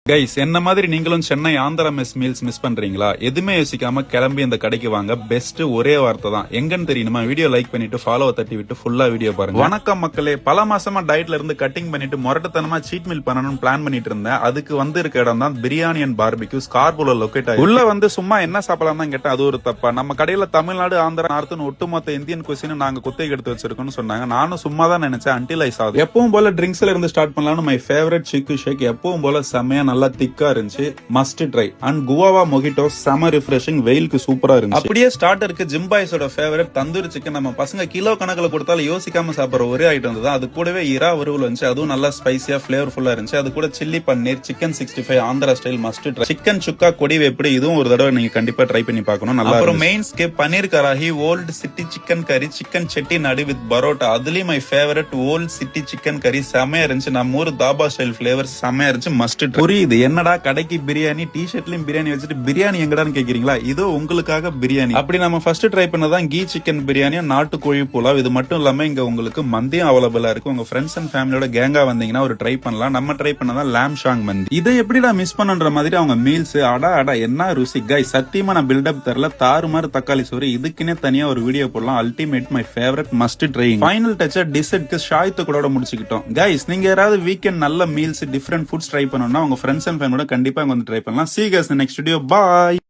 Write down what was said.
Guys, என்ன மாதிரி நீங்களும் Chennai Andhra mess meals miss பண்றீங்களா? எதுவுமே யோசிக்காம கிளம்பி இந்த கடைக்கு வாங்க. பெஸ்ட் ஒரே வார்த்தை தான். எங்கன்னு தெரியுமா? வீடியோ லைக் பண்ணிட்டு ஃபாலோ தட்டி விட்டு ஃபுல்லா வீடியோ பாருங்க. வணக்கம் மக்களே. பல மாசமா டயட்ல இருந்து கட்டிங் பண்ணிட்டு முரட்டத்தனமா சீட் மீல் பண்ணணும்னு பிளான் பண்ணிட்டு இருந்தேன். அதுக்கு வந்து இருக்க இடம் தான் பிரியாணி அண்ட் பார்பிக்யூ ஸ்கார்போல லொகேட் ஆகி. உள்ள வந்து சும்மா என்ன சாப்பிடலாம் தான் கேட்டேன். அது ஒரு தப்பா. நம்ம கடையில தமிழ்நாடு, ஆந்திரா, நார்த்னு ஒட்டுமொத்த இந்தியன் குசின் நாங்க குத்தகை எடுத்து வச்சிருக்கோம்னு சொன்னாங்க. நானும் சும்மா தான் நினைச்சேன். அன்டில் ஐ சா. எப்பவும் போல ட்ரிங்க்ஸ்ல இருந்து ஸ்டார்ட் பண்ணலாம்னு மை ஃபேவரட் சிக்கு ஷேக் எப்பவும் போல செமையா நல்லா திக்கா இருந்துச்சு. Must try. And guava mojito செம ரிஃப்ரெஷிங், வெயிலுக்கு சூப்பரா இருந்துச்சு. அப்படியே ஸ்டார்டருக்கு ஜிம்பாய்ஸோட ஃபேவரட் தந்தூரி சிக்கன். நம்ம பசங்க கிலோ கணக்குல கொடுத்தாலும் யோசிக்காம சாப்பிடுற ஒரே ஐட்டம் தான். அது கூடவே இறா வறுவல் இருந்துச்சு. அதுவும் நல்லா ஸ்பைசியா ஃபிளேவர்ஃபுல்லா இருந்துச்சு. அது கூட chilli paneer, chicken 65 Andhra style must try. Chicken chukka கொடி எப்படி, இதுவும் ஒரு தடவை நீங்க கண்டிப்பா ட்ரை பண்ணி பார்க்கணும். நல்லா. அப்புறம் மெயின் ஸ்கேப் paneer karahi, old city chicken curry, chicken Chettinad with parotta. அதுலயும் my favourite old city chicken curry செமையா இருந்துச்சு. நம்ம ஊர் தாபா ஸ்டைல் ஃபிளேவர் செமையா இருந்துச்சு. Must try. புரியுது என்னடா கடைக்கு பிரியாணி, டி-ஷர்ட்லயும் பிரியாணி வச்சுட்டு பிரியாணி எங்கடான்னு கேக்குறீங்களா? இதோ உங்களுக்காக பிரியாணி. அப்படி நம்ம ஃபர்ஸ்ட் ட்ரை பண்ணதான் கீ சிக்கன் பிரியாணி, நாட்டுக்கோழி புலாவ். இது மட்டும் இல்லாம இங்க உங்களுக்கு மந்தியும் அவைலபிளா இருக்கு. உங்க ஃப்ரெண்ட்ஸ் அண்ட் ஃபேமிலியோட கேங்கா வந்தீங்கன்னா ஒரு ட்ரை பண்ணலாம். நம்ம ட்ரை பண்ணதான் லாம் ஷாங் மந்தி. இதை எப்படிடா மிஸ் பண்ணன்ற மாதிரி அவங்க மீல்ஸ். அடா என்ன ருசி கைஸ். சத்தியமா நான் பில்டப் தரல. தாறுமாறு தக்காளி சோறு. இதுக்குன்னே தனியா ஒரு வீடியோ போடலாம். Ultimate, my favourite, must try. Final touch டிசர்ட்க்கு ஷாய்த்து கூட முடிச்சுக்கிட்டோம். கைஸ், நீங்க யாராவது வீக்கெண்ட் நல்ல மீல்ஸ், டிஃபரெண்ட் ஃபுட்ஸ் ட்ரை பண்ணணும்னா உங்க ஃப்ரெண்ட்ஸ் அண்ட் ஃபேமிலியோட கண்டிப்பா வந்து ட்ரை பண்ணலாம். See you guys in the next video. Bye.